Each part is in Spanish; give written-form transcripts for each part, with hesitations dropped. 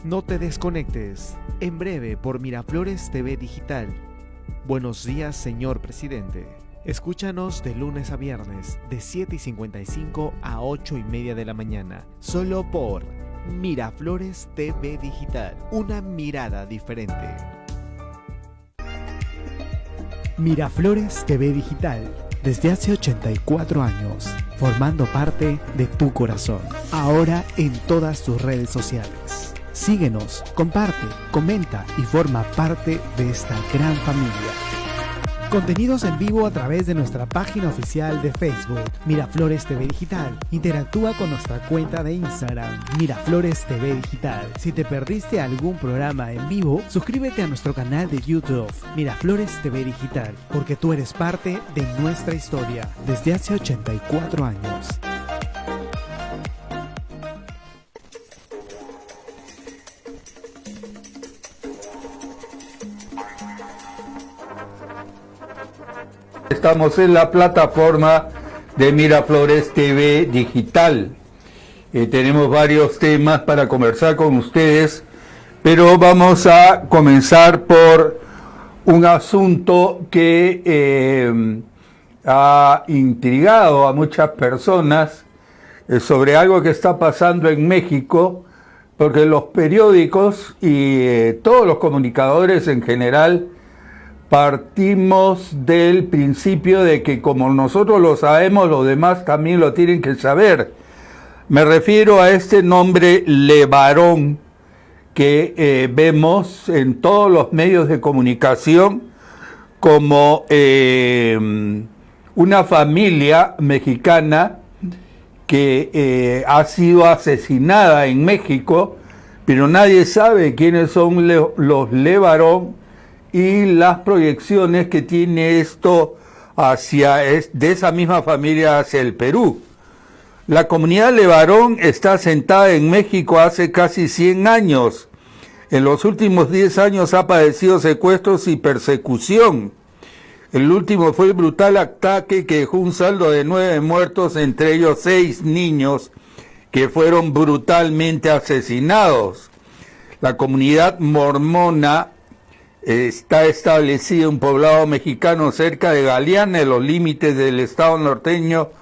No te desconectes. En breve por Miraflores TV Digital. Buenos días, señor presidente. Escúchanos de lunes a viernes, de 7:55 a 8:30 de la mañana. Solo por Miraflores TV Digital. Una mirada diferente. Miraflores TV Digital. Desde hace 84 años, formando parte de tu corazón. Ahora en todas tus redes sociales. Síguenos, comparte, comenta y forma parte de esta gran familia. Contenidos en vivo a través de nuestra página oficial de Facebook, Miraflores TV Digital. Interactúa con nuestra cuenta de Instagram, Miraflores TV Digital. Si te perdiste algún programa en vivo, suscríbete a nuestro canal de YouTube, Miraflores TV Digital, porque tú eres parte de nuestra historia desde hace 84 años. Estamos en la plataforma de Miraflores TV Digital. Tenemos varios temas para conversar con ustedes, pero vamos a comenzar por un asunto que ha intrigado a muchas personas sobre algo que está pasando en México, porque los periódicos y todos los comunicadores en general partimos del principio de que como nosotros lo sabemos, los demás también lo tienen que saber. Me refiero a este nombre Levarón que vemos en todos los medios de comunicación como una familia mexicana que ha sido asesinada en México, pero nadie sabe quiénes son los Levarón y las proyecciones que tiene esto de esa misma familia hacia el Perú. La comunidad Levarón está asentada en México hace casi 100 años. En los últimos 10 años ha padecido secuestros y persecución. El último fue el brutal ataque que dejó un saldo de 9 muertos, entre ellos 6 niños que fueron brutalmente asesinados. La comunidad mormona está establecido un poblado mexicano cerca de Galeana, en los límites del estado norteño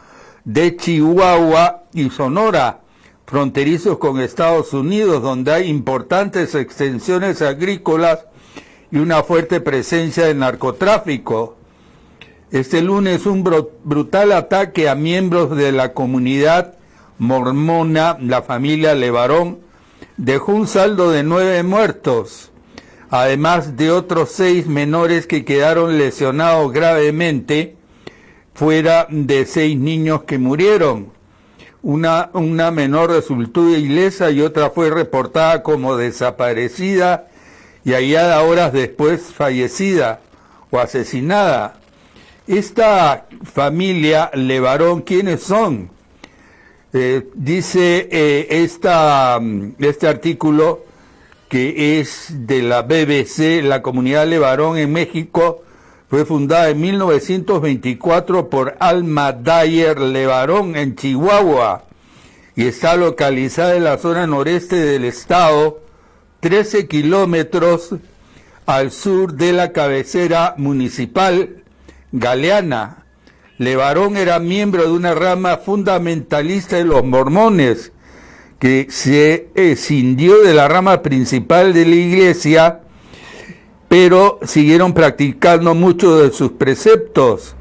de Chihuahua y Sonora, fronterizos con Estados Unidos, donde hay importantes extensiones agrícolas y una fuerte presencia de narcotráfico. Este lunes un brutal ataque a miembros de la comunidad mormona, la familia Levarón, dejó un saldo de 9 muertos. Además de otros 6 menores que quedaron lesionados gravemente, fuera de 6 niños que murieron. Una menor resultó ilesa y otra fue reportada como desaparecida y hallada horas después fallecida o asesinada. Esta familia Levarón, ¿quiénes son? Dice este artículo, que es de la BBC, la comunidad Levarón en México fue fundada en 1924 por Alma Dyer Levarón en Chihuahua y está localizada en la zona noreste del estado, 13 kilómetros al sur de la cabecera municipal Galeana. Levarón era miembro de una rama fundamentalista de los mormones, que se escindió de la rama principal de la iglesia, pero siguieron practicando muchos de sus preceptos.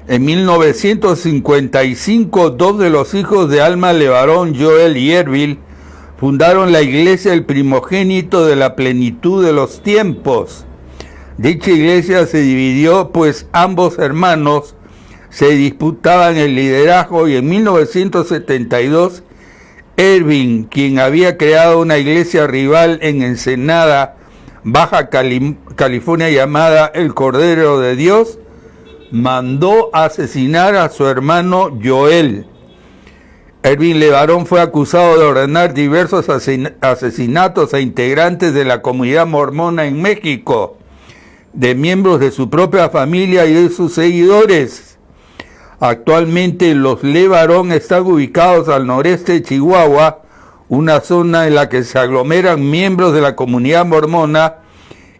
En 1955, 2 de los hijos de Alma Levarón, Joel y Ervil, fundaron la iglesia El Primogénito de la Plenitud de los Tiempos. Dicha iglesia se dividió, pues ambos hermanos se disputaban el liderazgo, y en 1972 Ervin, quien había creado una iglesia rival en Ensenada, Baja California, llamada El Cordero de Dios, mandó asesinar a su hermano Joel. Ervin Levarón fue acusado de ordenar diversos asesinatos a integrantes de la comunidad mormona en México, de miembros de su propia familia y de sus seguidores. Actualmente los Levarón están ubicados al noreste de Chihuahua, una zona en la que se aglomeran miembros de la comunidad mormona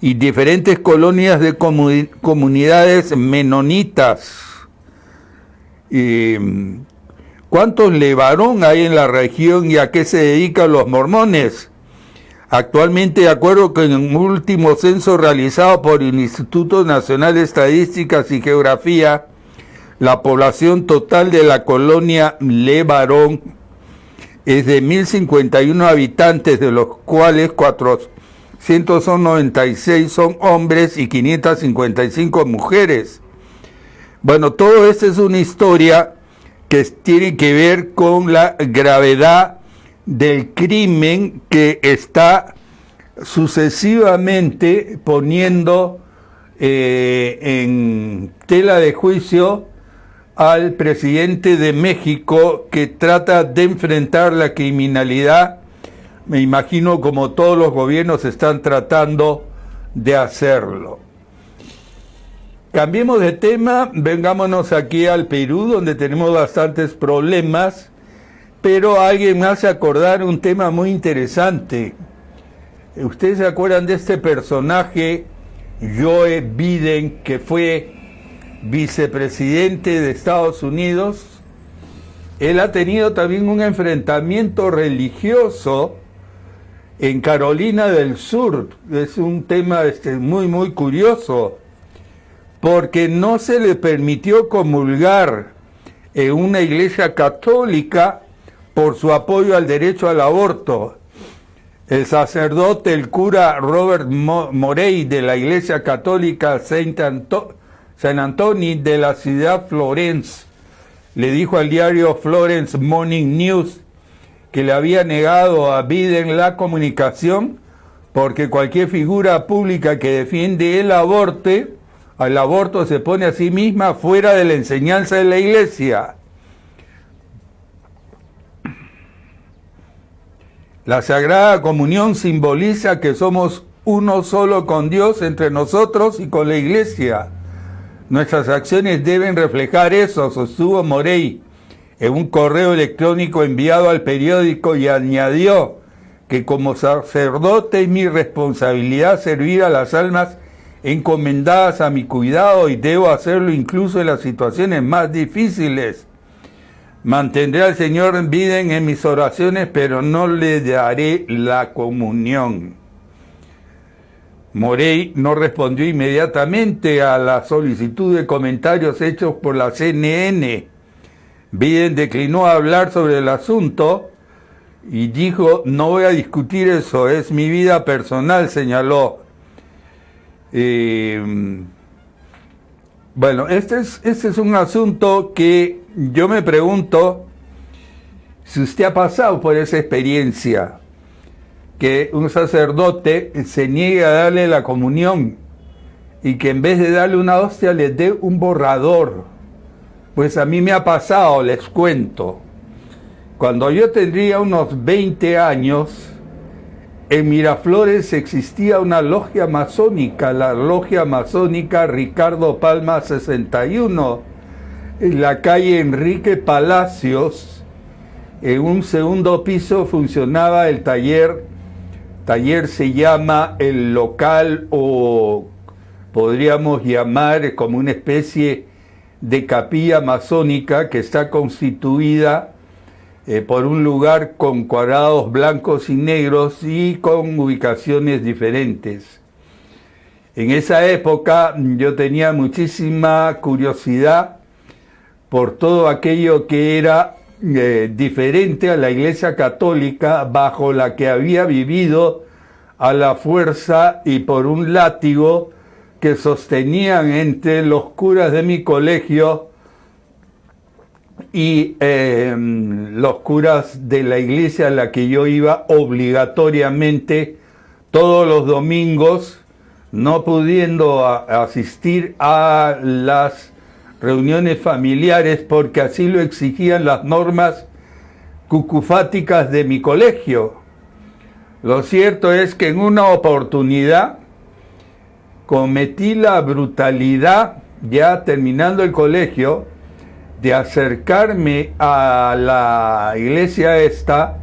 y diferentes colonias de comunidades menonitas. ¿Cuántos levarón hay en la región y a qué se dedican los mormones? Actualmente, de acuerdo con un último censo realizado por el Instituto Nacional de Estadísticas y Geografía, la población total de la colonia Levarón es de 1.051 habitantes, de los cuales 496 son hombres y 555 mujeres. Bueno, todo esto es una historia que tiene que ver con la gravedad del crimen que está sucesivamente poniendo en tela de juicio al presidente de México, que trata de enfrentar la criminalidad, me imagino como todos los gobiernos están tratando de hacerlo. Cambiemos de tema, vengámonos aquí al Perú, donde tenemos bastantes problemas, pero alguien me hace acordar un tema muy interesante. ¿Ustedes se acuerdan de este personaje, Joe Biden, que fue vicepresidente de Estados Unidos? Él ha tenido también un enfrentamiento religioso en Carolina del Sur. Es un tema muy curioso, porque no se le permitió comulgar en una iglesia católica por su apoyo al derecho al aborto. El sacerdote, el cura Robert Morey, de la iglesia católica San Antonio de la ciudad Florence, le dijo al diario Florence Morning News que le había negado a Biden la comunicación, porque cualquier figura pública que defiende el aborto se pone a sí misma fuera de la enseñanza de la iglesia. La Sagrada Comunión simboliza que somos uno solo con Dios, entre nosotros y con la iglesia. Nuestras acciones deben reflejar eso, sostuvo Morey en un correo electrónico enviado al periódico, y añadió que como sacerdote es mi responsabilidad servir a las almas encomendadas a mi cuidado, y debo hacerlo incluso en las situaciones más difíciles. Mantendré al señor Biden en mis oraciones, pero no le daré la comunión. Morey no respondió inmediatamente a la solicitud de comentarios hechos por la CNN. Biden declinó hablar sobre el asunto y dijo: no voy a discutir eso, es mi vida personal, señaló. Bueno, este es un asunto que yo me pregunto si usted ha pasado por esa experiencia, que un sacerdote se niegue a darle la comunión y que en vez de darle una hostia le dé un borrador. Pues a mí me ha pasado, les cuento. Cuando yo tendría unos 20 años, en Miraflores existía una logia masónica, la logia masónica Ricardo Palma 61, en la calle Enrique Palacios. En un segundo piso funcionaba el taller se llama El Local, o podríamos llamar como una especie de capilla masónica, que está constituida por un lugar con cuadrados blancos y negros y con ubicaciones diferentes. En esa época yo tenía muchísima curiosidad por todo aquello que era diferente a la Iglesia Católica, bajo la que había vivido a la fuerza y por un látigo que sostenían entre los curas de mi colegio y los curas de la iglesia a la que yo iba obligatoriamente todos los domingos, no pudiendo asistir a las reuniones familiares porque así lo exigían las normas cucufáticas de mi colegio. Lo cierto es que en una oportunidad cometí la brutalidad, ya terminando el colegio, de acercarme a la iglesia esta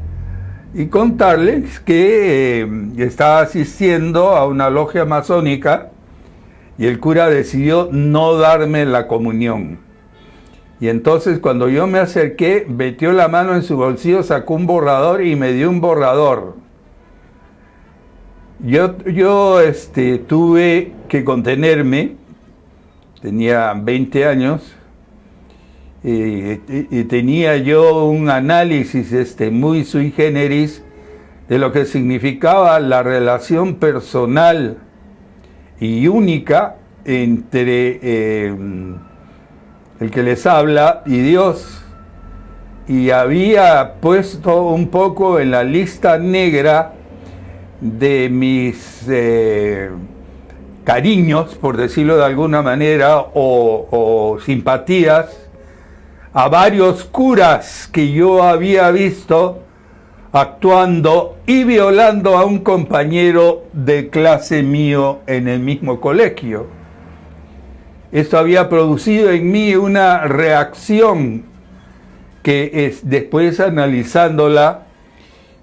y contarles que estaba asistiendo a una logia masónica y el cura decidió no darme la comunión. Y entonces cuando yo me acerqué, metió la mano en su bolsillo, sacó un borrador y me dio un borrador. Yo tuve que contenerme, tenía 20 años, y tenía yo un análisis muy sui generis de lo que significaba la relación personal y única entre el que les habla y Dios, y había puesto un poco en la lista negra de mis cariños, por decirlo de alguna manera, o simpatías, a varios curas que yo había visto actuando y violando a un compañero de clase mío en el mismo colegio. Esto había producido en mí una reacción que después, analizándola,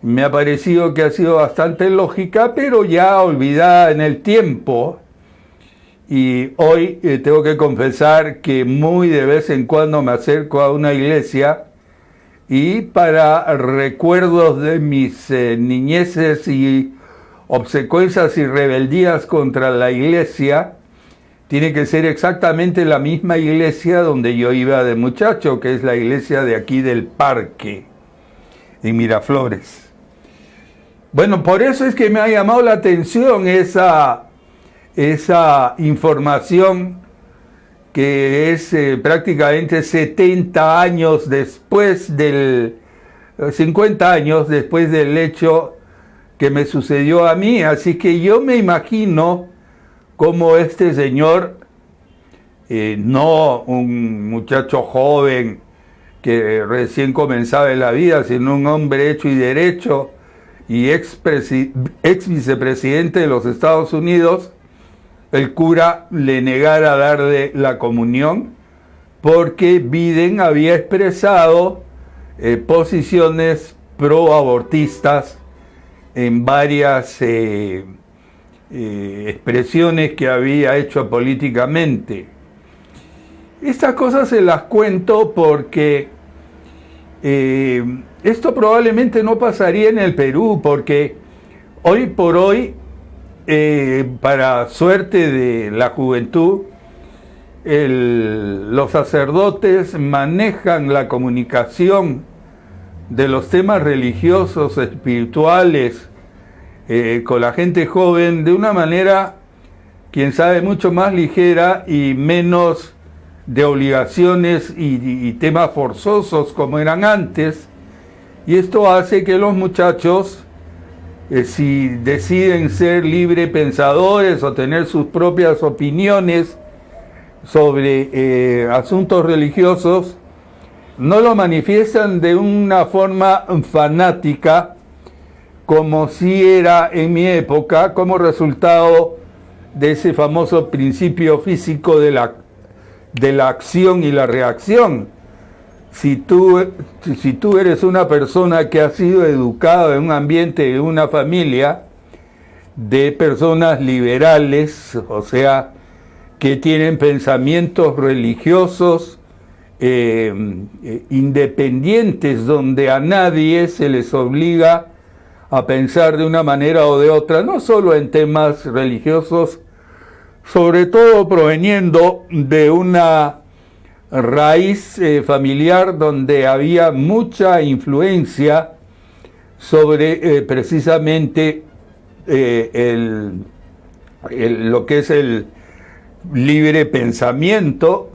me ha parecido que ha sido bastante lógica, pero ya olvidada en el tiempo. Y hoy tengo que confesar que muy de vez en cuando me acerco a una iglesia y para recuerdos de mis niñeces y obsecuencias y rebeldías contra la iglesia, tiene que ser exactamente la misma iglesia donde yo iba de muchacho, que es la iglesia de aquí del Parque, en Miraflores. Bueno, por eso es que me ha llamado la atención esa información que es prácticamente 70 años después 50 años después del hecho que me sucedió a mí. Así que yo me imagino cómo este señor, no un muchacho joven que recién comenzaba en la vida, sino un hombre hecho y derecho y ex vicepresidente de los Estados Unidos, el cura le negara darle la comunión porque Biden había expresado posiciones pro-abortistas en varias expresiones que había hecho políticamente. Estas cosas se las cuento porque esto probablemente no pasaría en el Perú, porque hoy por hoy, para suerte de la juventud, los sacerdotes manejan la comunicación de los temas religiosos, espirituales, con la gente joven de una manera, quién sabe, mucho más ligera y menos de obligaciones y temas forzosos como eran antes. Y esto hace que los muchachos, si deciden ser libre pensadores o tener sus propias opiniones sobre asuntos religiosos, no lo manifiestan de una forma fanática, como si era en mi época, como resultado de ese famoso principio físico de la acción y la reacción. Si tú eres una persona que ha sido educada en un ambiente, en una familia de personas liberales, o sea, que tienen pensamientos religiosos independientes, donde a nadie se les obliga a pensar de una manera o de otra, no solo en temas religiosos, sobre todo proveniendo de una raíz familiar donde había mucha influencia sobre precisamente lo que es el libre pensamiento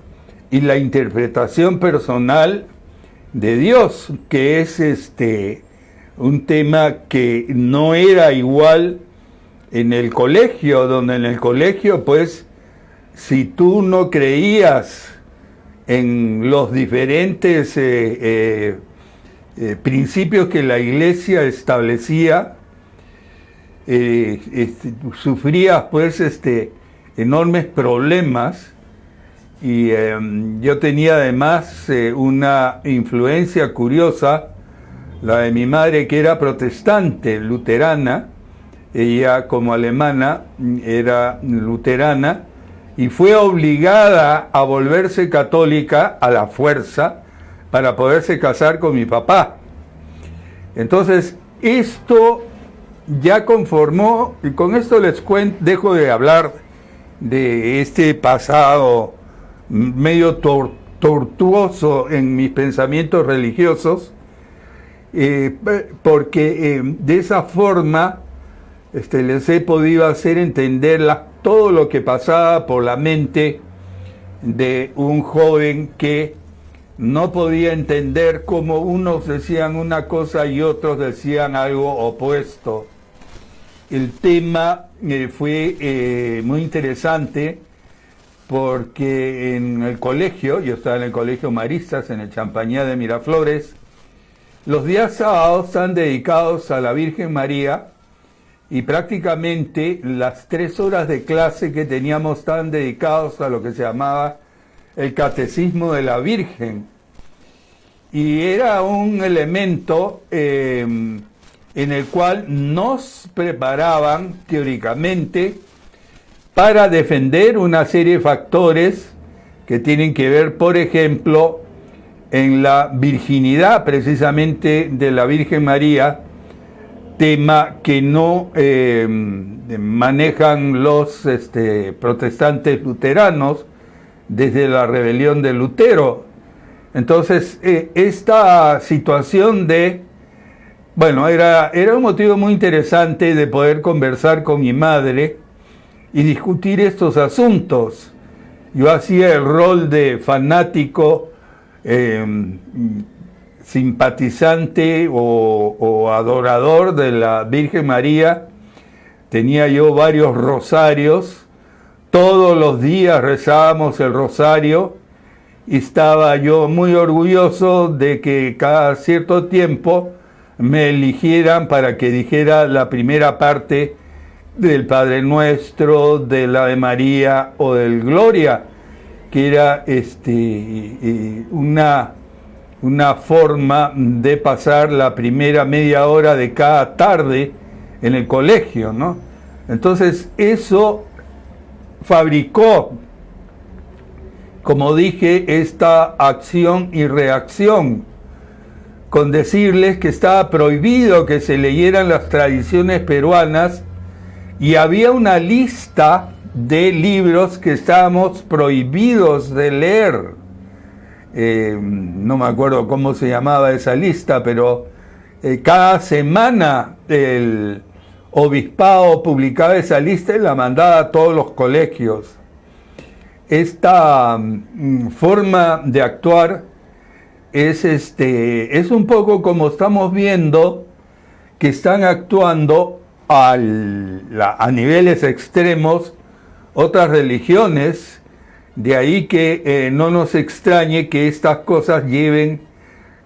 y la interpretación personal de Dios, que es un tema que no era igual en el colegio, donde en el colegio, pues, si tú no creías en los diferentes principios que la iglesia establecía, sufrías pues enormes problemas. Y yo tenía además una influencia curiosa La de mi madre, que era protestante, luterana, ella como alemana era luterana, y fue obligada a volverse católica a la fuerza para poderse casar con mi papá. Entonces, esto ya conformó, y con esto les cuento, dejo de hablar de este pasado medio tortuoso en mis pensamientos religiosos, porque de esa forma les he podido hacer entender todo lo que pasaba por la mente de un joven que no podía entender cómo unos decían una cosa y otros decían algo opuesto. El tema fue muy interesante porque en el colegio, yo estaba en el colegio Maristas, en el Champañá de Miraflores, los días sábados están dedicados a la Virgen María y prácticamente las 3 horas de clase que teníamos estaban dedicados a lo que se llamaba el Catecismo de la Virgen. Y era un elemento en el cual nos preparaban teóricamente para defender una serie de factores que tienen que ver, por ejemplo, en la virginidad precisamente de la Virgen María, tema que no manejan los protestantes luteranos desde la rebelión de Lutero. Entonces, esta situación era un motivo muy interesante de poder conversar con mi madre y discutir estos asuntos. Yo hacía el rol de fanático, simpatizante o adorador de la Virgen María. Tenía yo varios rosarios, todos los días rezábamos el rosario y estaba yo muy orgulloso de que cada cierto tiempo me eligieran para que dijera la primera parte del Padre Nuestro, del Ave María o del Gloria, que era una forma de pasar la primera media hora de cada tarde en el colegio, ¿no? Entonces eso fabricó, como dije, esta acción y reacción, con decirles que estaba prohibido que se leyeran las tradiciones peruanas y había una lista de libros que estábamos prohibidos de leer. No me acuerdo cómo se llamaba esa lista, pero cada semana el obispado publicaba esa lista y la mandaba a todos los colegios. Esta forma de actuar es un poco como estamos viendo que están actuando a niveles extremos otras religiones. De ahí que no nos extrañe que estas cosas lleven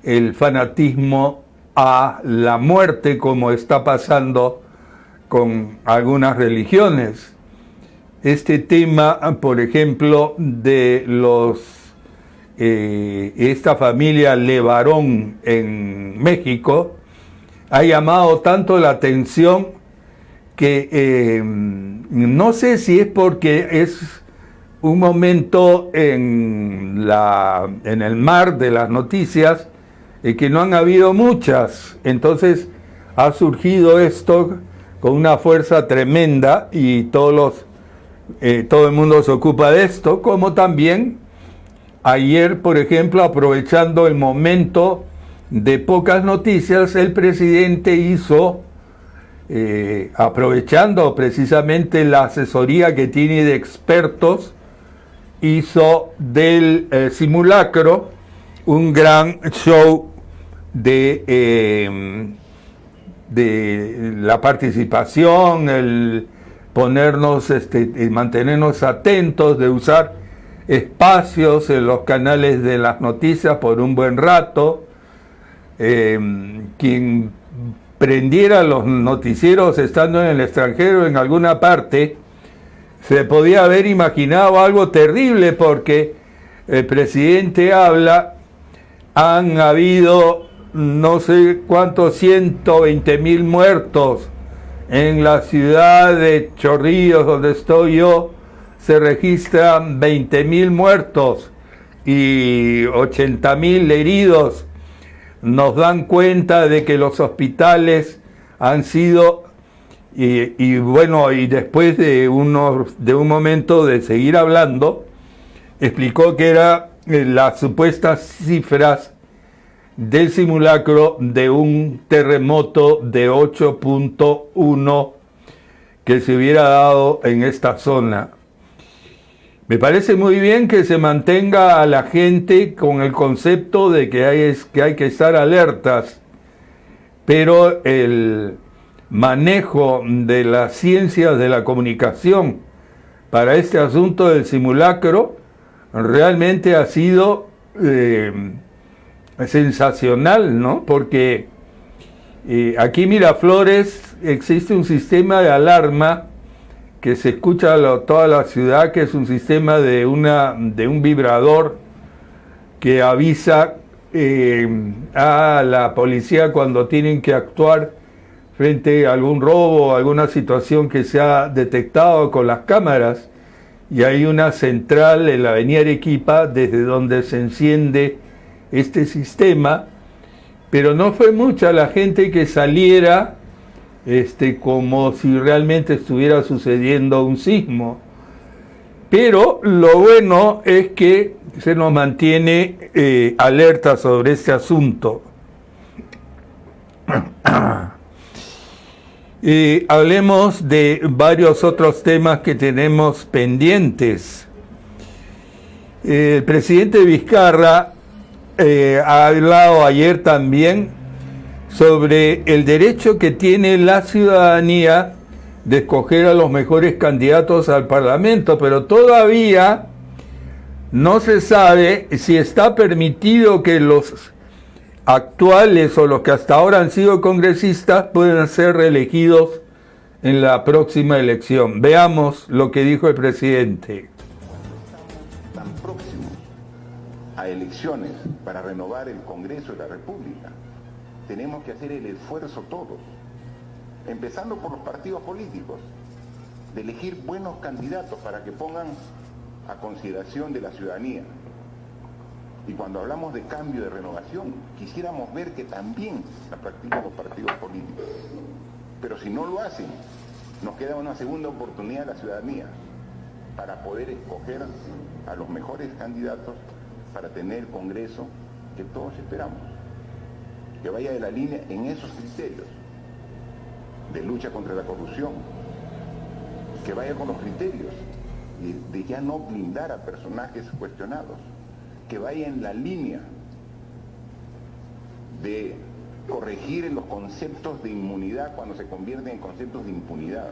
el fanatismo a la muerte, como está pasando con algunas religiones. Este tema, por ejemplo, de esta familia Levarón en México, ha llamado tanto la atención que no sé si es porque es un momento en el mar de las noticias que no han habido muchas, entonces ha surgido esto con una fuerza tremenda y todo el mundo se ocupa de esto, como también ayer, por ejemplo, aprovechando el momento de pocas noticias, el presidente hizo, aprovechando precisamente la asesoría que tiene de expertos, hizo del simulacro un gran show de la participación, el ponernos, mantenernos atentos, de usar espacios en los canales de las noticias por un buen rato. Quien prendiera los noticieros estando en el extranjero, en alguna parte, se podía haber imaginado algo terrible, porque el presidente habla, han habido no sé cuántos 120.000 muertos. En la ciudad de Chorrillos, donde estoy yo, se registran 20.000 muertos y 80.000 heridos. Nos dan cuenta de que los hospitales han sido, y bueno, y después de un momento de seguir hablando, explicó que eran las supuestas cifras del simulacro de un terremoto de 8.1 que se hubiera dado en esta zona. Me parece muy bien que se mantenga a la gente con el concepto de que hay que estar alertas, pero el manejo de las ciencias de la comunicación para este asunto del simulacro realmente ha sido sensacional, ¿no? Porque aquí en Miraflores existe un sistema de alarma que se escucha toda la ciudad, que es un sistema de un vibrador que avisa a la policía cuando tienen que actuar frente a algún robo o alguna situación que se ha detectado con las cámaras. Y hay una central en la avenida Arequipa desde donde se enciende este sistema, pero no fue mucha la gente que saliera como si realmente estuviera sucediendo un sismo. Pero lo bueno es que se nos mantiene alerta sobre este asunto. Hablemos de varios otros temas que tenemos pendientes. El presidente Vizcarra ha hablado ayer también sobre el derecho que tiene la ciudadanía de escoger a los mejores candidatos al Parlamento, pero todavía no se sabe si está permitido que los actuales o los que hasta ahora han sido congresistas puedan ser reelegidos en la próxima elección. Veamos lo que dijo el presidente. Tan próximos a elecciones para renovar el Congreso de la República, tenemos que hacer el esfuerzo todos, empezando por los partidos políticos, de elegir buenos candidatos para que pongan a consideración de la ciudadanía. Y cuando hablamos de cambio, de renovación, quisiéramos ver que también la practican los partidos políticos. Pero si no lo hacen, nos queda una segunda oportunidad a la ciudadanía para poder escoger a los mejores candidatos para tener el Congreso que todos esperamos, que vaya de la línea en esos criterios de lucha contra la corrupción, que vaya con los criterios de ya no blindar a personajes cuestionados, que vaya en la línea de corregir los conceptos de inmunidad cuando se convierten en conceptos de impunidad.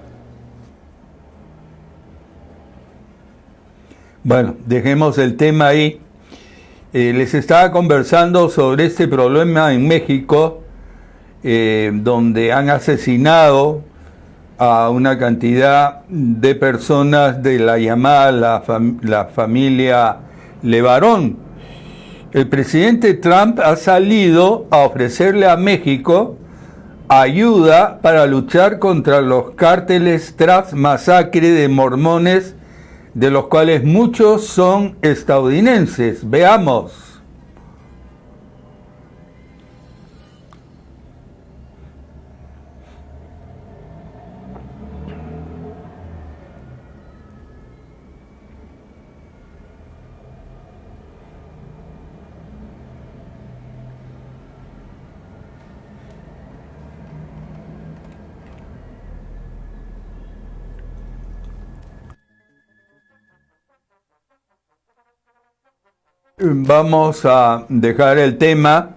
Bueno, dejemos el tema ahí. Les estaba conversando sobre este problema en México, donde han asesinado a una cantidad de personas de la llamada la familia Levarón. El presidente Trump ha salido a ofrecerle a México ayuda para luchar contra los cárteles tras masacre de mormones, de los cuales muchos son estadounidenses. Veamos. Vamos a dejar el tema.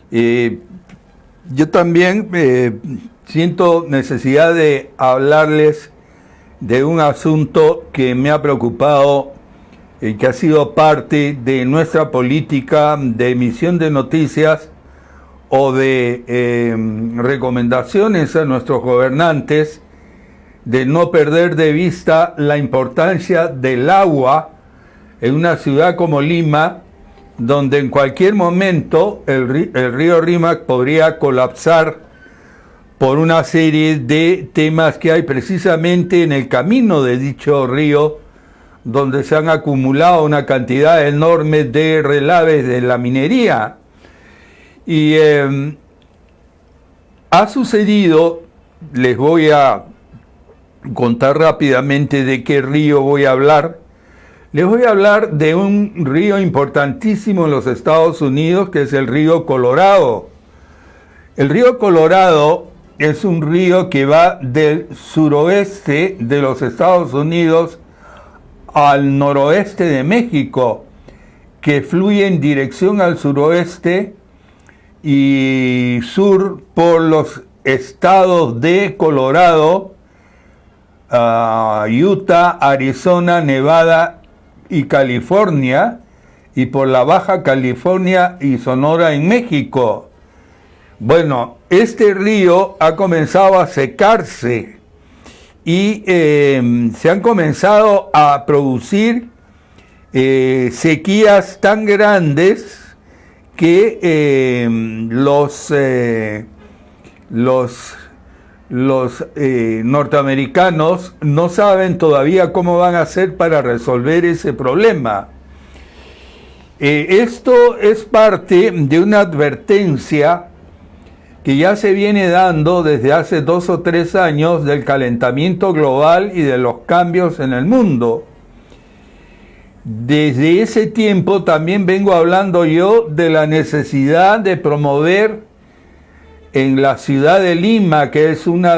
Yo también siento necesidad de hablarles de un asunto que me ha preocupado y que ha sido parte de nuestra política de emisión de noticias o de recomendaciones a nuestros gobernantes, de no perder de vista la importancia del agua en una ciudad como Lima, donde en cualquier momento el río Rímac podría colapsar por una serie de temas que hay precisamente en el camino de dicho río, donde se han acumulado una cantidad enorme de relaves de la minería. Y ha sucedido, les voy a contar rápidamente de qué río voy a hablar. Les voy a hablar de un río importantísimo en los Estados Unidos, que es el río Colorado. El río Colorado es un río que va del suroeste de los Estados Unidos al noroeste de México, que fluye en dirección al suroeste y sur por los estados de Colorado, Utah, Arizona, Nevada y California, y por la Baja California y Sonora en México. Bueno, este río ha comenzado a secarse y se han comenzado a producir sequías tan grandes que los norteamericanos no saben todavía cómo van a hacer para resolver ese problema. Esto es parte de una advertencia que ya se viene dando desde hace 2 o 3 años del calentamiento global y de los cambios en el mundo. Desde ese tiempo también vengo hablando yo de la necesidad de promover en la ciudad de Lima, que es una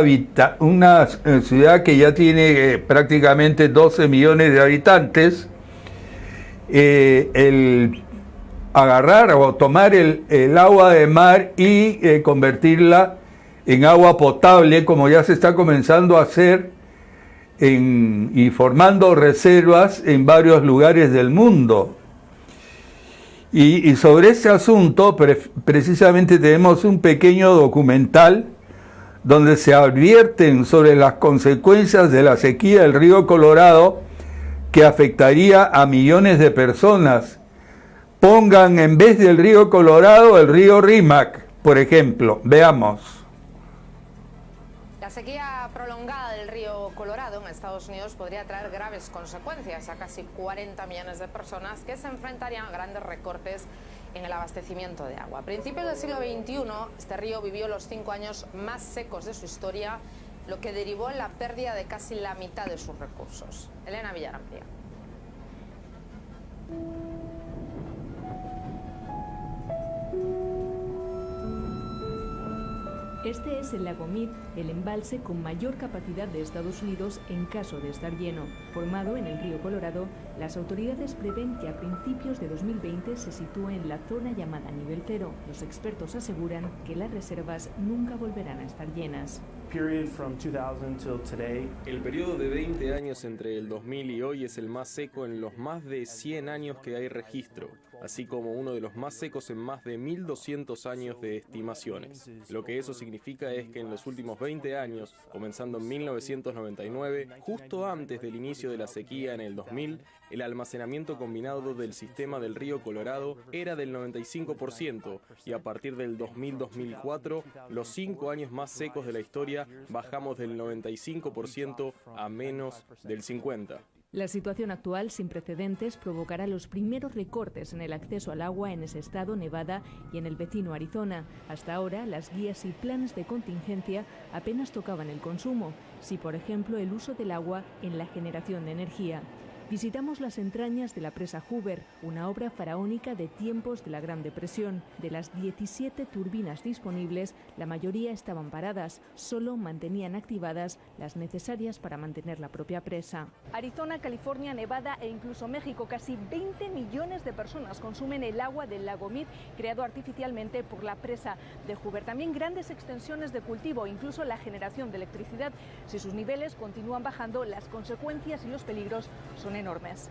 ciudad que ya tiene prácticamente 12 millones de habitantes, el agarrar o tomar el agua de mar y convertirla en agua potable, como ya se está comenzando a hacer y formando reservas en varios lugares del mundo. Y sobre este asunto precisamente tenemos un pequeño documental donde se advierten sobre las consecuencias de la sequía del río Colorado, que afectaría a millones de personas. Pongan en vez del río Colorado el río Rímac, por ejemplo. Veamos. La sequía prolongada del río Colorado en Estados Unidos podría traer graves consecuencias a casi 40 millones de personas que se enfrentarían a grandes recortes en el abastecimiento de agua. A principios del siglo XXI, este río vivió los 5 años más secos de su historia, lo que derivó en la pérdida de casi la mitad de sus recursos. Elena Villar amplía. Este es el lago Mead, el embalse con mayor capacidad de Estados Unidos en caso de estar lleno. Formado en el río Colorado, las autoridades prevén que a principios de 2020 se sitúe en la zona llamada nivel cero. Los expertos aseguran que las reservas nunca volverán a estar llenas. El periodo de 20 años entre el 2000 y hoy es el más seco en los más de 100 años que hay registro, así como uno de los más secos en más de 1200 años de estimaciones. Lo que eso significa es que en los últimos 20 años, comenzando en 1999, justo antes del inicio de la sequía en el 2000, el almacenamiento combinado del sistema del río Colorado era del 95% y a partir del 2000-2004, los 5 años más secos de la historia, bajamos del 95% a menos del 50%. La situación actual, sin precedentes, provocará los primeros recortes en el acceso al agua en ese estado, Nevada, y en el vecino Arizona. Hasta ahora, las guías y planes de contingencia apenas tocaban el consumo, sí, por ejemplo, el uso del agua en la generación de energía. Visitamos las entrañas de la presa Hoover, una obra faraónica de tiempos de la Gran Depresión. De las 17 turbinas disponibles, la mayoría estaban paradas, solo mantenían activadas las necesarias para mantener la propia presa. Arizona, California, Nevada e incluso México, casi 20 millones de personas consumen el agua del lago Mead, creado artificialmente por la presa de Hoover. También grandes extensiones de cultivo, incluso la generación de electricidad. Si sus niveles continúan bajando, las consecuencias y los peligros son enormes.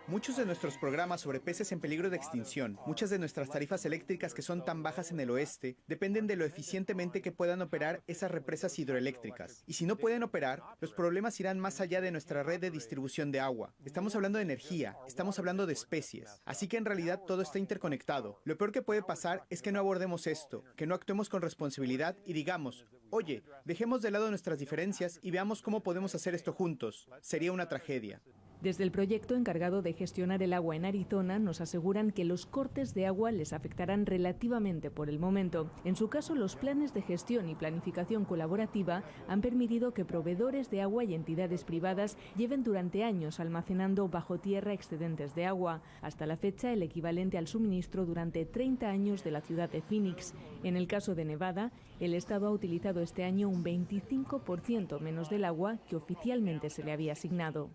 Muchos de nuestros programas sobre peces en peligro de extinción, muchas de nuestras tarifas eléctricas que son tan bajas en el oeste, dependen de lo eficientemente que puedan operar esas represas hidroeléctricas. Y si no pueden operar, los problemas irán más allá de nuestra red de distribución de agua. Estamos hablando de energía, estamos hablando de especies. Así que en realidad todo está interconectado. Lo peor que puede pasar es que no abordemos esto, que no actuemos con responsabilidad y digamos, oye, dejemos de lado nuestras diferencias y veamos cómo podemos hacer esto juntos. Sería una tragedia. Desde el proyecto encargado de gestionar el agua en Arizona nos aseguran que los cortes de agua les afectarán relativamente por el momento. En su caso, los planes de gestión y planificación colaborativa han permitido que proveedores de agua y entidades privadas lleven durante años almacenando bajo tierra excedentes de agua, hasta la fecha el equivalente al suministro durante 30 años de la ciudad de Phoenix. En el caso de Nevada, el Estado ha utilizado este año un 25% menos del agua que oficialmente se le había asignado.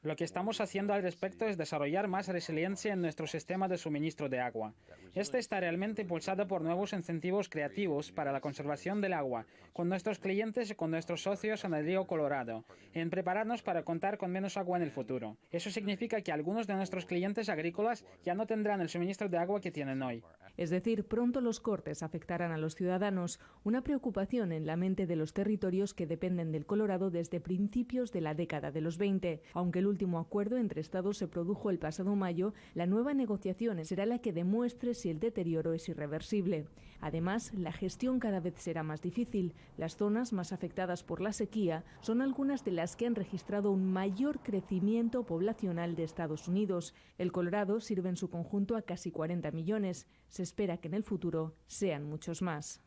Lo que estamos haciendo al respecto es desarrollar más resiliencia en nuestro sistema de suministro de agua. Este está realmente impulsado por nuevos incentivos creativos para la conservación del agua, con nuestros clientes y con nuestros socios en el río Colorado, en prepararnos para contar con menos agua en el futuro. Eso significa que algunos de nuestros clientes agrícolas ya no tendrán el suministro de agua que tienen hoy. Es decir, pronto los cortes afectarán a los ciudadanos, una preocupación en la mente de los territorios que dependen del Colorado desde principios de la década de los 20. Aunque el último acuerdo entre estados se produjo el pasado mayo, la nueva negociación será la que demuestre si el deterioro es irreversible. Además, la gestión cada vez será más difícil. Las zonas más afectadas por la sequía son algunas de las que han registrado un mayor crecimiento poblacional de Estados Unidos. El Colorado sirve en su conjunto a casi 40 millones. Se espera que en el futuro sean muchos más.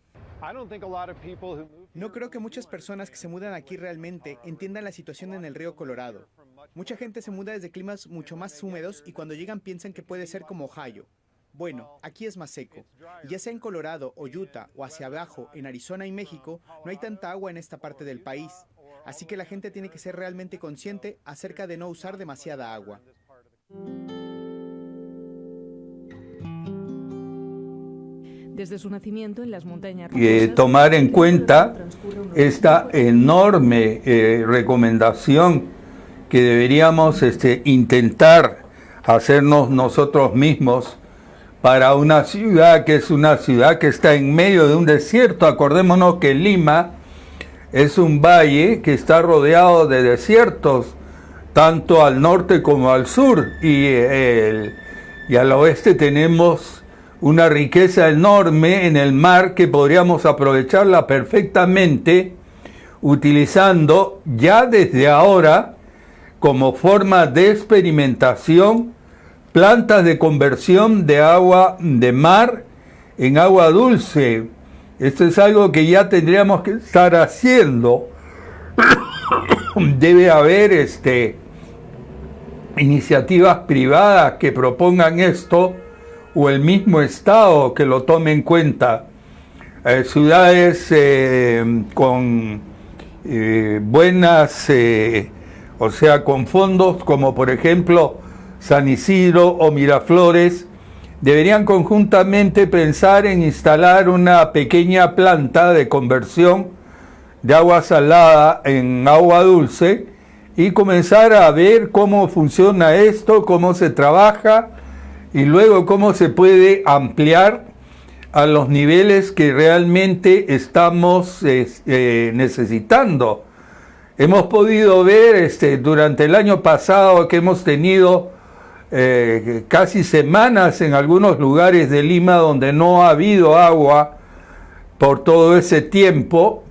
No creo que muchas personas que se mudan aquí realmente entiendan la situación en el río Colorado. Mucha gente se muda desde climas mucho más húmedos y cuando llegan piensan que puede ser como Ohio. Bueno, aquí es más seco. Ya sea en Colorado o Utah o hacia abajo en Arizona y México, no hay tanta agua en esta parte del país. Así que la gente tiene que ser realmente consciente acerca de no usar demasiada agua. Desde su nacimiento en las montañas rocosas, tomar en cuenta esta enorme recomendación que deberíamos intentar hacernos nosotros mismos para una ciudad que es una ciudad que está en medio de un desierto. Acordémonos que Lima es un valle que está rodeado de desiertos, tanto al norte como al sur, y al oeste tenemos una riqueza enorme en el mar que podríamos aprovecharla perfectamente utilizando ya desde ahora como forma de experimentación plantas de conversión de agua de mar en agua dulce. Esto es algo que ya tendríamos que estar haciendo. Debe haber iniciativas privadas que propongan esto, o el mismo Estado que lo tome en cuenta. Ciudades con buenas, con fondos como por ejemplo San Isidro o Miraflores, deberían conjuntamente pensar en instalar una pequeña planta de conversión de agua salada en agua dulce y comenzar a ver cómo funciona esto, cómo se trabaja y luego cómo se puede ampliar a los niveles que realmente estamos necesitando. Hemos podido ver durante el año pasado que hemos tenido casi semanas en algunos lugares de Lima donde no ha habido agua por todo ese tiempo,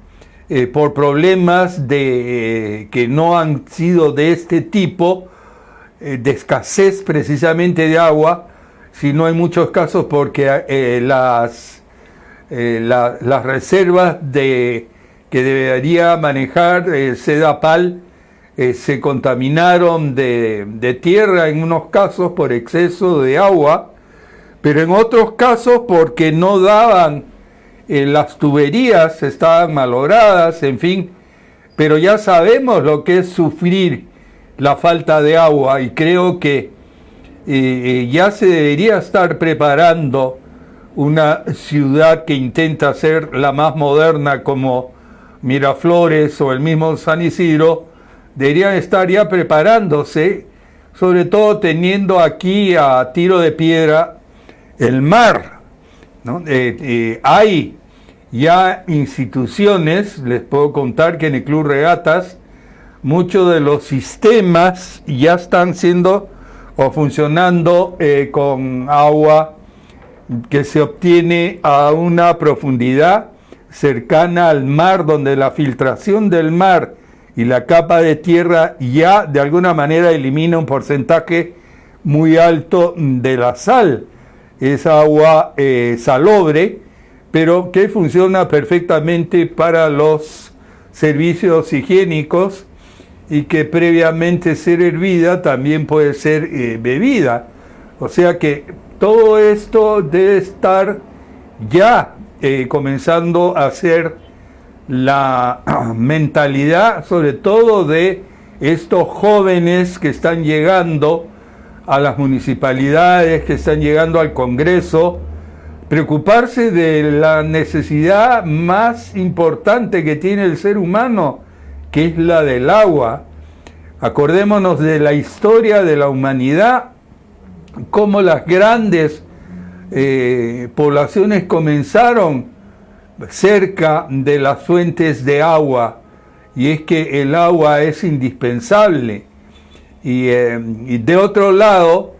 por problemas que no han sido de este tipo, de escasez precisamente de agua, sino en muchos casos porque las reservas que debería manejar Sedapal se contaminaron de tierra en unos casos por exceso de agua, pero en otros casos porque no daban, las tuberías estaban malogradas, en fin, pero ya sabemos lo que es sufrir la falta de agua y creo que ya se debería estar preparando una ciudad que intenta ser la más moderna como Miraflores o el mismo San Isidro, deberían estar ya preparándose, sobre todo teniendo aquí a tiro de piedra el mar, ¿no? Hay ya instituciones, les puedo contar que en el Club Regatas muchos de los sistemas ya están siendo o funcionando con agua que se obtiene a una profundidad cercana al mar, donde la filtración del mar y la capa de tierra ya de alguna manera elimina un porcentaje muy alto de la sal. Es agua salobre, pero que funciona perfectamente para los servicios higiénicos y que previamente ser hervida también puede ser bebida. O sea que todo esto debe estar ya comenzando a ser la mentalidad, sobre todo de estos jóvenes que están llegando a las municipalidades, que están llegando al Congreso, preocuparse de la necesidad más importante que tiene el ser humano, que es la del agua. Acordémonos de la historia de la humanidad, cómo las grandes poblaciones comenzaron cerca de las fuentes de agua, y es que el agua es indispensable. Y de otro lado,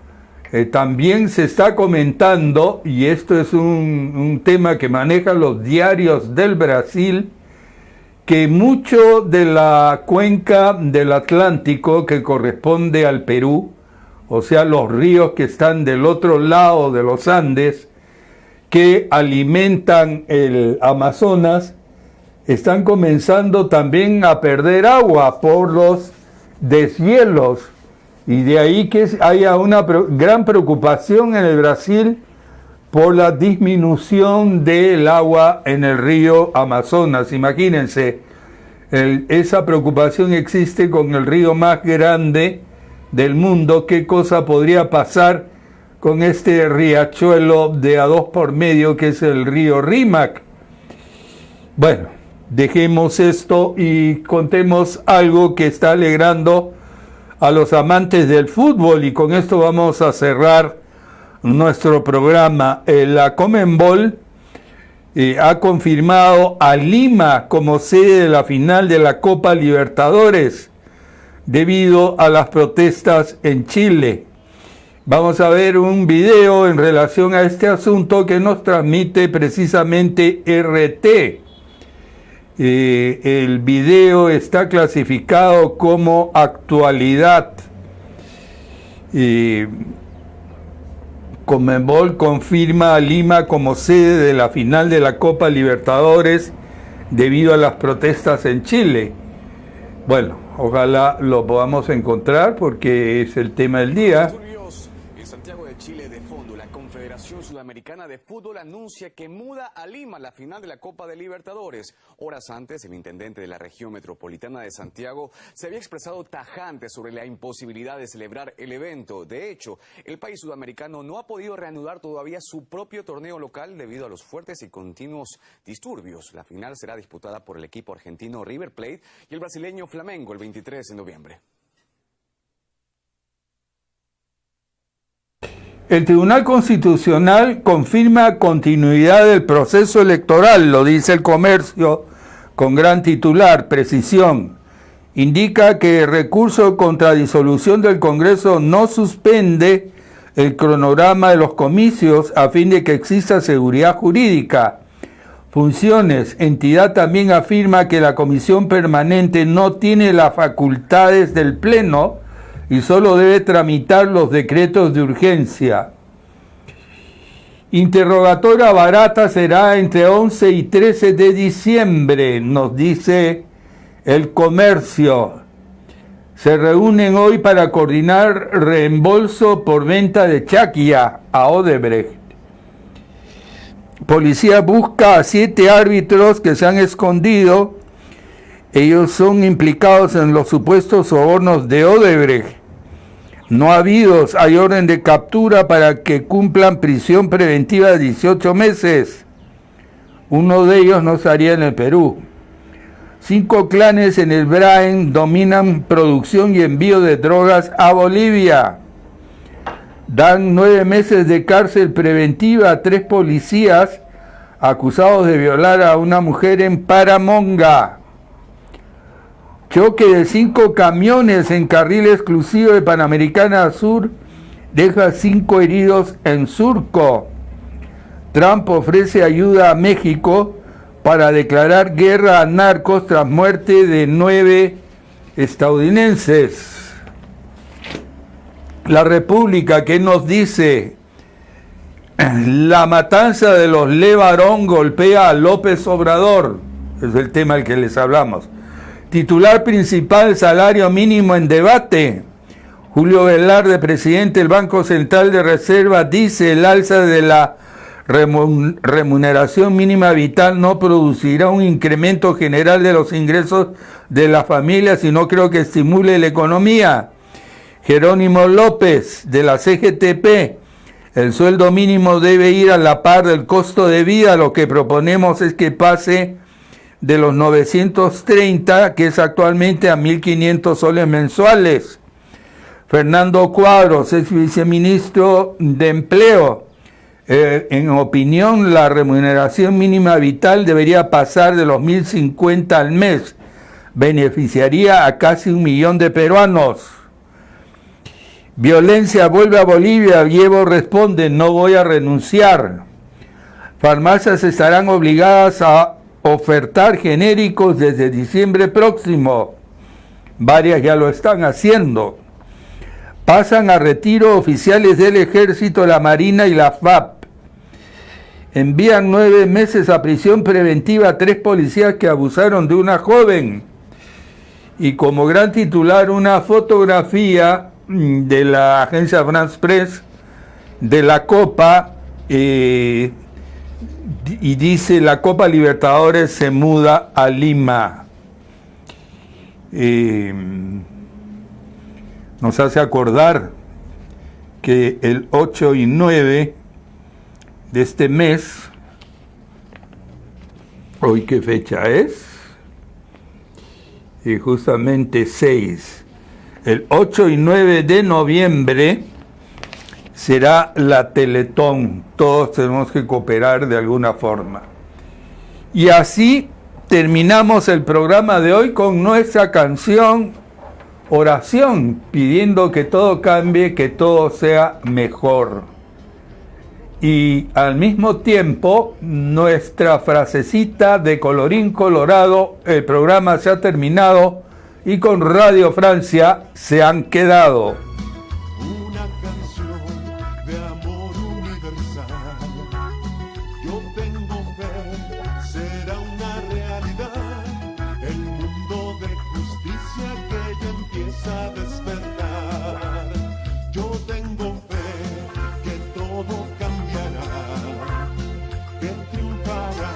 también se está comentando, y esto es un tema que manejan los diarios del Brasil, que mucho de la cuenca del Atlántico que corresponde al Perú, o sea, los ríos que están del otro lado de los Andes, que alimentan el Amazonas, están comenzando también a perder agua por los deshielos, y de ahí que haya una gran preocupación en el Brasil por la disminución del agua en el río Amazonas. Imagínense, esa preocupación existe con el río más grande del mundo. ¿Qué cosa podría pasar con este riachuelo de a 2 por medio que es el río Rímac? Bueno, dejemos esto y contemos algo que está alegrando a los amantes del fútbol, y con esto vamos a cerrar nuestro programa. La Conmebol ha confirmado a Lima como sede de la final de la Copa Libertadores debido a las protestas en Chile. Vamos a ver un video en relación a este asunto que nos transmite precisamente RT. El video está clasificado como actualidad. Conmebol confirma a Lima como sede de la final de la Copa Libertadores debido a las protestas en Chile. Bueno, ojalá lo podamos encontrar porque es el tema del día. En Santiago de Chile, de fondo, la Confederación Sudamericana de Fútbol anuncia que muda a Lima la final de la Copa de Libertadores. Horas antes, el intendente de la región metropolitana de Santiago se había expresado tajante sobre la imposibilidad de celebrar el evento. De hecho, el país sudamericano no ha podido reanudar todavía su propio torneo local debido a los fuertes y continuos disturbios. La final será disputada por el equipo argentino River Plate y el brasileño Flamengo el 23 de noviembre. El Tribunal Constitucional confirma continuidad del proceso electoral, lo dice El Comercio con gran titular, precisión. Indica que el recurso contra disolución del Congreso no suspende el cronograma de los comicios a fin de que exista seguridad jurídica. Funciones. Entidad también afirma que la Comisión Permanente no tiene las facultades del Pleno y solo debe tramitar los decretos de urgencia. Interrogatoria barata será entre 11 y 13 de diciembre, nos dice El Comercio. Se reúnen hoy para coordinar reembolso por venta de Chaquia a Odebrecht. Policía busca a 7 árbitros que se han escondido. Ellos son implicados en los supuestos sobornos de Odebrecht. No habidos, hay orden de captura para que cumplan prisión preventiva de 18 meses. Uno de ellos no estaría en el Perú. 5 clanes en el Braen dominan producción y envío de drogas a Bolivia. Dan 9 meses de cárcel preventiva a 3 policías acusados de violar a una mujer en Paramonga. Choque de 5 camiones en carril exclusivo de Panamericana Sur deja 5 heridos en Surco. Trump ofrece ayuda a México para declarar guerra a narcos tras muerte de 9 estadounidenses. La República, ¿qué nos dice? La matanza de los LeBaron golpea a López Obrador. Es el tema del que les hablamos. Titular principal, salario mínimo en debate. Julio Velarde, presidente del Banco Central de Reserva, dice: el alza de la remuneración mínima vital no producirá un incremento general de los ingresos de las familias, sino creo que estimule la economía. Jerónimo López, de la CGTP: el sueldo mínimo debe ir a la par del costo de vida. Lo que proponemos es que pase de los 930, que es actualmente, a 1.500 soles mensuales. Fernando Cuadros, ex viceministro de Empleo: en opinión, la remuneración mínima vital debería pasar de los 1.050 al mes. Beneficiaría a casi 1 millón de peruanos. Violencia vuelve a Bolivia. Evo responde: no voy a renunciar. Farmacias estarán obligadas a ofertar genéricos desde diciembre próximo. Varias ya lo están haciendo. Pasan a retiro oficiales del Ejército, la Marina y la FAP. Envían 9 meses a prisión preventiva a 3 policías que abusaron de una joven. Y como gran titular, una fotografía de la agencia France Press de la Copa, y dice: la Copa Libertadores se muda a Lima. Nos hace acordar que el 8 y 9 de este mes, ¿hoy qué fecha es? Y justamente 6. El 8 y 9 de noviembre será la Teletón. Todos tenemos que cooperar de alguna forma. Y así terminamos el programa de hoy con nuestra canción Oración, pidiendo que todo cambie, que todo sea mejor. Y al mismo tiempo, nuestra frasecita de colorín colorado: el programa se ha terminado y con Radio Francia se han quedado. Una canción de amor universal. Yo tengo fe, será una realidad. El mundo de justicia que ya empieza a despertar. Yo tengo fe que todo cambiará, que triunfará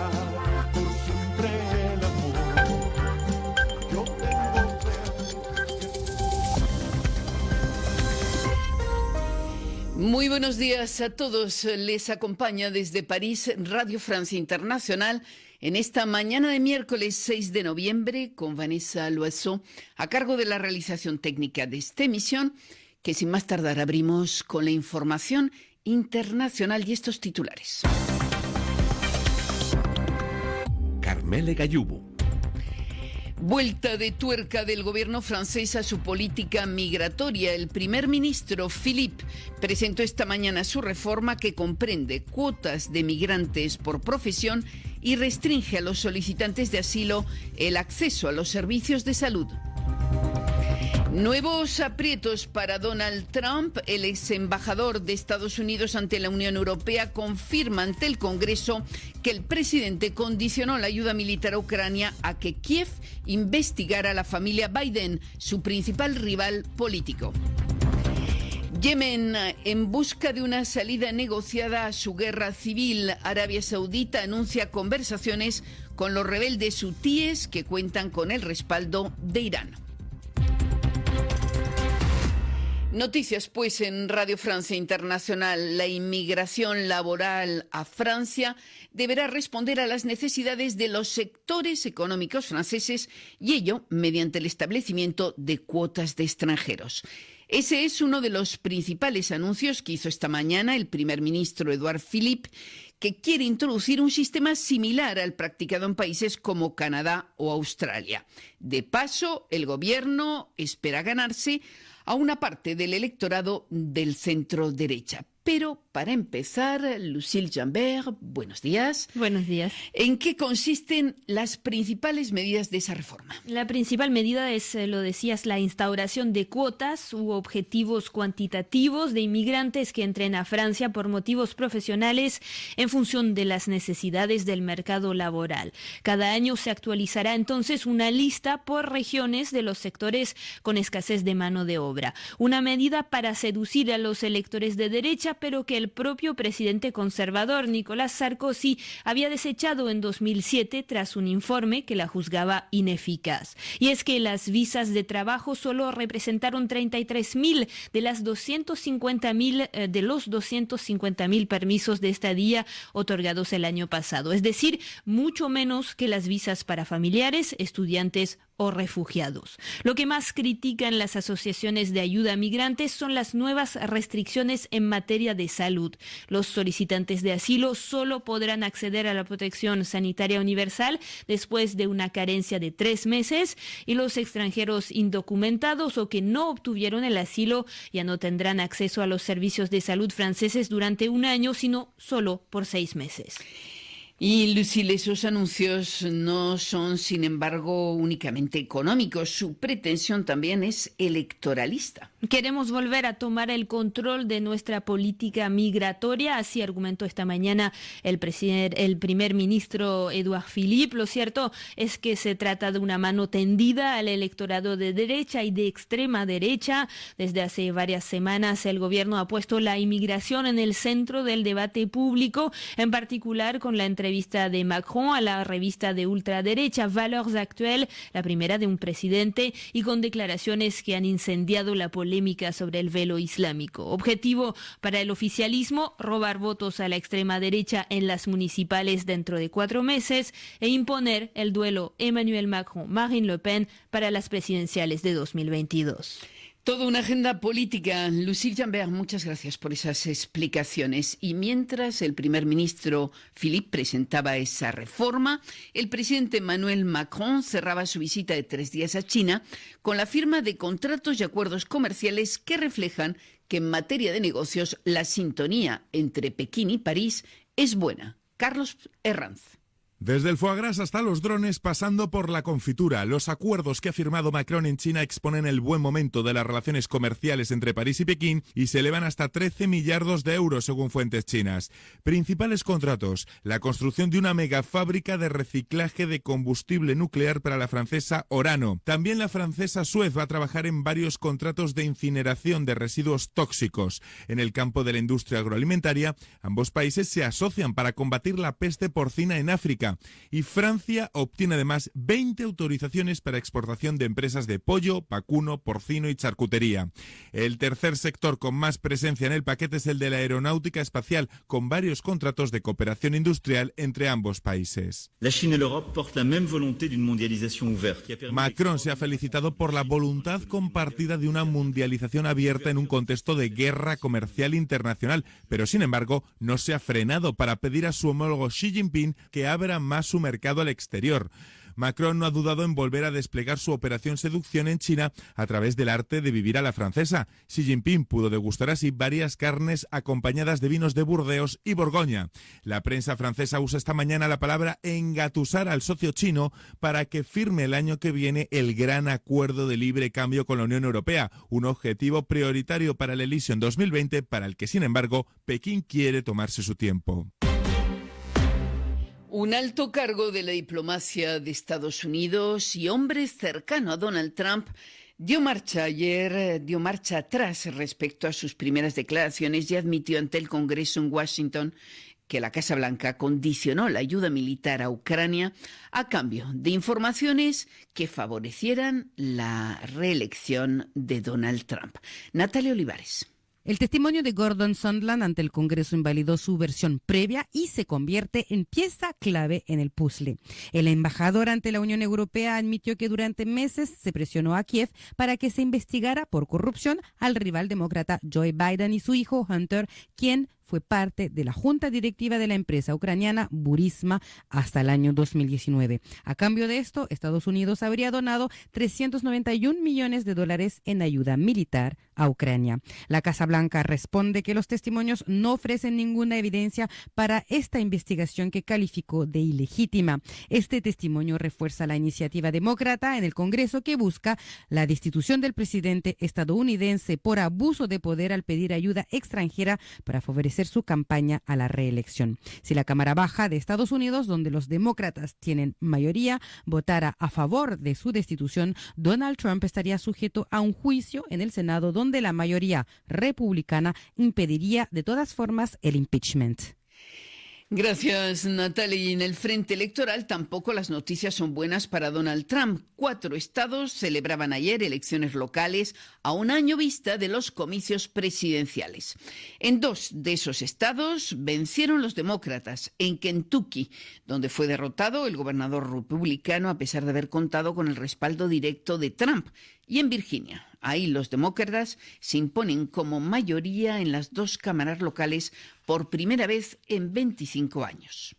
por siempre el amor. Yo tengo fe. Muy buenos días a todos. Les acompaña desde París Radio Francia Internacional en esta mañana de miércoles 6 de noviembre con Vanessa Loiseau a cargo de la realización técnica de esta emisión, que sin más tardar abrimos con la información internacional y estos titulares. Carmele Gallubo. Vuelta de tuerca del gobierno francés a su política migratoria. El primer ministro Philippe presentó esta mañana su reforma que comprende cuotas de migrantes por profesión y restringe a los solicitantes de asilo el acceso a los servicios de salud. Nuevos aprietos para Donald Trump. El ex embajador de Estados Unidos ante la Unión Europea confirma ante el Congreso que el presidente condicionó la ayuda militar a Ucrania a que Kiev investigara a la familia Biden, su principal rival político. Yemen, en busca de una salida negociada a su guerra civil. Arabia Saudita anuncia conversaciones con los rebeldes hutíes que cuentan con el respaldo de Irán. Noticias pues en Radio Francia Internacional. La inmigración laboral a Francia deberá responder a las necesidades de los sectores económicos franceses y ello mediante el establecimiento de cuotas de extranjeros. Ese es uno de los principales anuncios que hizo esta mañana el primer ministro Édouard Philippe, que quiere introducir un sistema similar al practicado en países como Canadá o Australia. De paso, el gobierno espera ganarse a una parte del electorado del centro derecha. Pero para empezar, Lucille Jambert, buenos días. Buenos días. ¿En qué consisten las principales medidas de esa reforma? La principal medida es, lo decías, la instauración de cuotas u objetivos cuantitativos de inmigrantes que entren a Francia por motivos profesionales en función de las necesidades del mercado laboral. Cada año se actualizará entonces una lista por regiones de los sectores con escasez de mano de obra. Una medida para seducir a los electores de derecha, pero que el propio presidente conservador Nicolas Sarkozy había desechado en 2007 tras un informe que la juzgaba ineficaz. Y es que las visas de trabajo solo representaron 33.000 de los 250.000 permisos de estadía otorgados el año pasado, es decir, mucho menos que las visas para familiares, estudiantes o refugiados. Lo que más critican las asociaciones de ayuda a migrantes son las nuevas restricciones en materia de salud. Los solicitantes de asilo solo podrán acceder a la protección sanitaria universal después de una carencia de 3 meses y los extranjeros indocumentados o que no obtuvieron el asilo ya no tendrán acceso a los servicios de salud franceses durante 1 año, sino solo por 6 meses. Y, Lucille, esos anuncios no son, sin embargo, únicamente económicos. Su pretensión también es electoralista. Queremos volver a tomar el control de nuestra política migratoria, así argumentó esta mañana el primer ministro Édouard Philippe. Lo cierto es que se trata de una mano tendida al electorado de derecha y de extrema derecha. Desde hace varias semanas el gobierno ha puesto la inmigración en el centro del debate público, en particular con la entrevista de Macron a la revista de ultraderecha Valeurs Actuelles, la primera de un presidente, y con declaraciones que han incendiado la polémica sobre el velo islámico. Objetivo para el oficialismo: robar votos a la extrema derecha en las municipales dentro de 4 meses e imponer el duelo Emmanuel Macron-Marine Le Pen para las presidenciales de 2022. Toda una agenda política. Lucille Jambert, muchas gracias por esas explicaciones. Y mientras el primer ministro Philippe presentaba esa reforma, el presidente Emmanuel Macron cerraba su visita de 3 días a China con la firma de contratos y acuerdos comerciales que reflejan que en materia de negocios la sintonía entre Pekín y París es buena. Carlos Herranz. Desde el foie gras hasta los drones, pasando por la confitura, los acuerdos que ha firmado Macron en China exponen el buen momento de las relaciones comerciales entre París y Pekín y se elevan hasta 13 millardos de euros según fuentes chinas. Principales contratos: la construcción de una megafábrica de reciclaje de combustible nuclear para la francesa Orano. También la francesa Suez va a trabajar en varios contratos de incineración de residuos tóxicos. En el campo de la industria agroalimentaria, ambos países se asocian para combatir la peste porcina en África. Y Francia obtiene además 20 autorizaciones para exportación de empresas de pollo, vacuno, porcino y charcutería. El tercer sector con más presencia en el paquete es el de la aeronáutica espacial, con varios contratos de cooperación industrial entre ambos países. Macron se ha felicitado por la voluntad compartida de una mundialización abierta en un contexto de guerra comercial internacional, pero sin embargo no se ha frenado para pedir a su homólogo Xi Jinping que abra más su mercado al exterior. Macron no ha dudado en volver a desplegar su operación seducción en China a través del arte de vivir a la francesa. Xi Jinping pudo degustar así varias carnes acompañadas de vinos de Burdeos y Borgoña. La prensa francesa usa esta mañana la palabra engatusar al socio chino para que firme el año que viene el gran acuerdo de libre cambio con la Unión Europea, un objetivo prioritario para el Elíseo en 2020, para el que, sin embargo, Pekín quiere tomarse su tiempo. Un alto cargo de la diplomacia de Estados Unidos y hombre cercano a Donald Trump dio marcha atrás respecto a sus primeras declaraciones y admitió ante el Congreso en Washington que la Casa Blanca condicionó la ayuda militar a Ucrania a cambio de informaciones que favorecieran la reelección de Donald Trump. Natalia Olivares. El testimonio de Gordon Sondland ante el Congreso invalidó su versión previa y se convierte en pieza clave en el puzzle. El embajador ante la Unión Europea admitió que durante meses se presionó a Kiev para que se investigara por corrupción al rival demócrata Joe Biden y su hijo Hunter, quien fue parte de la junta directiva de la empresa ucraniana Burisma hasta el año 2019. A cambio de esto, Estados Unidos habría donado $391 millones en ayuda militar a Ucrania. La Casa Blanca responde que los testimonios no ofrecen ninguna evidencia para esta investigación que calificó de ilegítima. Este testimonio refuerza la iniciativa demócrata en el Congreso que busca la destitución del presidente estadounidense por abuso de poder al pedir ayuda extranjera para favorecer su campaña a la reelección. Si la Cámara Baja de Estados Unidos, donde los demócratas tienen mayoría, votara a favor de su destitución, Donald Trump estaría sujeto a un juicio en el Senado donde la mayoría republicana impediría de todas formas el impeachment. Gracias, Natalia. Y en el frente electoral tampoco las noticias son buenas para Donald Trump. 4 estados celebraban ayer elecciones locales a un año vista de los comicios presidenciales. En 2 de esos estados vencieron los demócratas. En Kentucky, donde fue derrotado el gobernador republicano a pesar de haber contado con el respaldo directo de Trump. Y en Virginia, ahí los demócratas se imponen como mayoría en las 2 cámaras locales por primera vez en 25 años.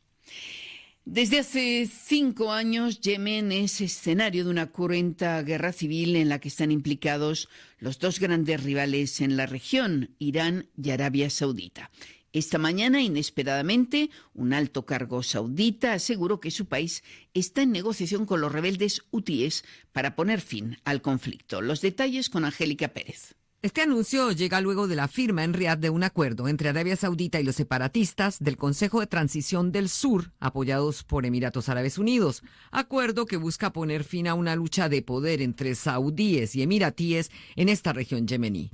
Desde hace 5 años, Yemen es escenario de una cruenta guerra civil en la que están implicados los 2 grandes rivales en la región, Irán y Arabia Saudita. Esta mañana, inesperadamente, un alto cargo saudita aseguró que su país está en negociación con los rebeldes hutíes para poner fin al conflicto. Los detalles con Angélica Pérez. Este anuncio llega luego de la firma en Riad de un acuerdo entre Arabia Saudita y los separatistas del Consejo de Transición del Sur, apoyados por Emiratos Árabes Unidos. Acuerdo que busca poner fin a una lucha de poder entre saudíes y emiratíes en esta región yemení.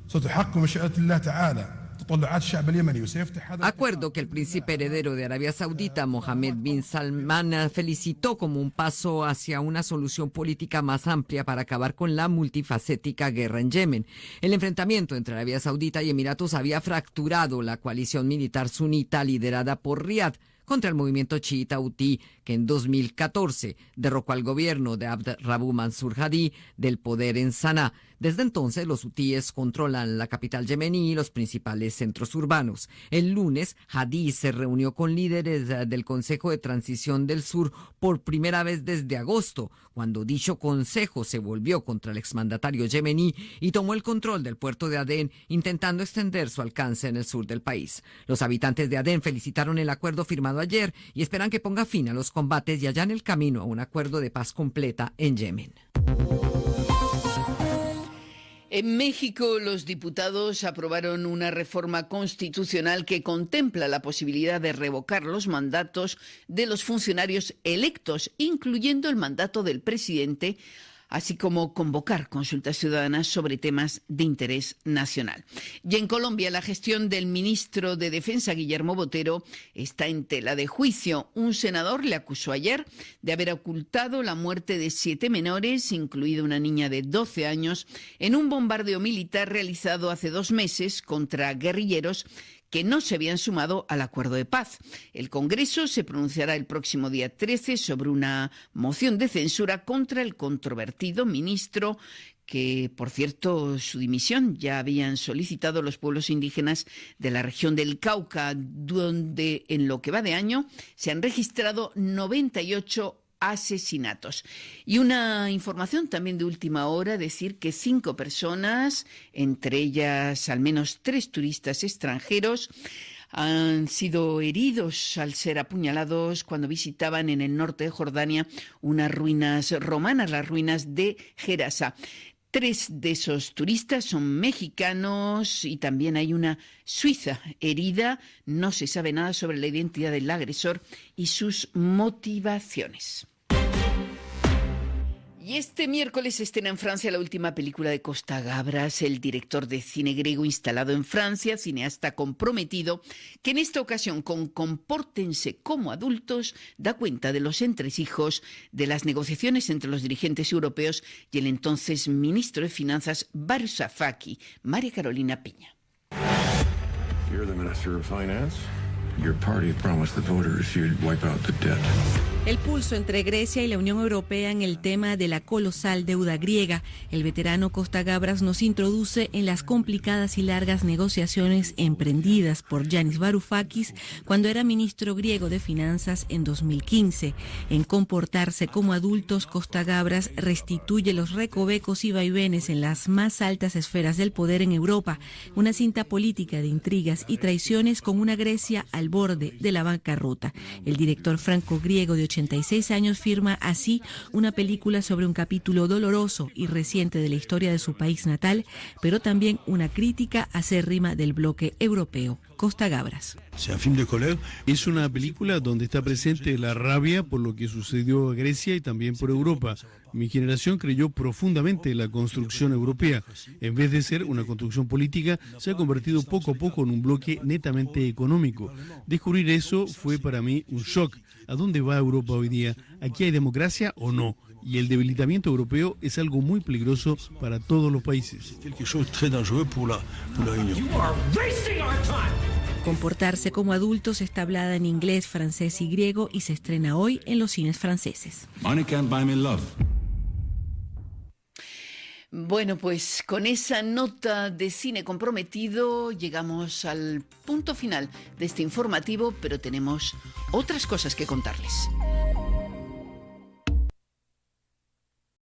Acuerdo que el príncipe heredero de Arabia Saudita, Mohammed bin Salman, felicitó como un paso hacia una solución política más amplia para acabar con la multifacética guerra en Yemen. El enfrentamiento entre Arabia Saudita y Emiratos había fracturado la coalición militar sunita liderada por Riad contra el movimiento chiita hutí, que en 2014 derrocó al gobierno de Abd Rabu Mansur Hadi del poder en Saná. Desde entonces, los hutíes controlan la capital yemení y los principales centros urbanos. El lunes, Hadi se reunió con líderes del Consejo de Transición del Sur por primera vez desde agosto, cuando dicho consejo se volvió contra el exmandatario yemení y tomó el control del puerto de Adén, intentando extender su alcance en el sur del país. Los habitantes de Adén felicitaron el acuerdo firmado ayer y esperan que ponga fin a los combates y allanen el camino a un acuerdo de paz completa en Yemen. En México, los diputados aprobaron una reforma constitucional que contempla la posibilidad de revocar los mandatos de los funcionarios electos, incluyendo el mandato del presidente, así como convocar consultas ciudadanas sobre temas de interés nacional. Y en Colombia, la gestión del ministro de Defensa, Guillermo Botero, está en tela de juicio. Un senador le acusó ayer de haber ocultado la muerte de 7 menores, incluida una niña de 12 años, en un bombardeo militar realizado hace 2 meses contra guerrilleros que no se habían sumado al acuerdo de paz. El Congreso se pronunciará el próximo día 13 sobre una moción de censura contra el controvertido ministro, que, por cierto, su dimisión ya habían solicitado los pueblos indígenas de la región del Cauca, donde en lo que va de año se han registrado 98 asesinatos. Y una información también de última hora, decir que 5 personas, entre ellas al menos 3 turistas extranjeros, han sido heridos al ser apuñalados cuando visitaban en el norte de Jordania unas ruinas romanas, las ruinas de Gerasa. 3 de esos turistas son mexicanos y también hay una suiza herida. No se sabe nada sobre la identidad del agresor y sus motivaciones. Y este miércoles se estrena en Francia la última película de Costa Gabras, el director de cine griego instalado en Francia, cineasta comprometido, que en esta ocasión con Compórtense como adultos da cuenta de los entresijos de las negociaciones entre los dirigentes europeos y el entonces ministro de Finanzas Varoufakis, María Carolina Peña. You're the Minister of Finance. Your party promised the voters you'd wipe out the debt. El pulso entre Grecia y la Unión Europea en el tema de la colosal deuda griega. El veterano Costa Gabras nos introduce en las complicadas y largas negociaciones emprendidas por Yanis Varoufakis cuando era ministro griego de Finanzas en 2015. En Comportarse como adultos, Costa Gabras restituye los recovecos y vaivenes en las más altas esferas del poder en Europa. Una cinta política de intrigas y traiciones con una Grecia al borde de la bancarrota. El director franco-griego de 86 años firma así una película sobre un capítulo doloroso y reciente de la historia de su país natal, pero también una crítica acérrima del bloque europeo. Costa Gabras. Es una película donde está presente la rabia por lo que sucedió a Grecia y también por Europa. Mi generación creyó profundamente en la construcción europea. En vez de ser una construcción política, se ha convertido poco a poco en un bloque netamente económico. Descubrir eso fue para mí un shock. ¿A dónde va Europa hoy día? ¿Aquí hay democracia o no? Y el debilitamiento europeo es algo muy peligroso para todos los países. Comportarse como adultos está hablada en inglés, francés y griego y se estrena hoy en los cines franceses. Bueno, pues con esa nota de cine comprometido llegamos al punto final de este informativo, pero tenemos otras cosas que contarles.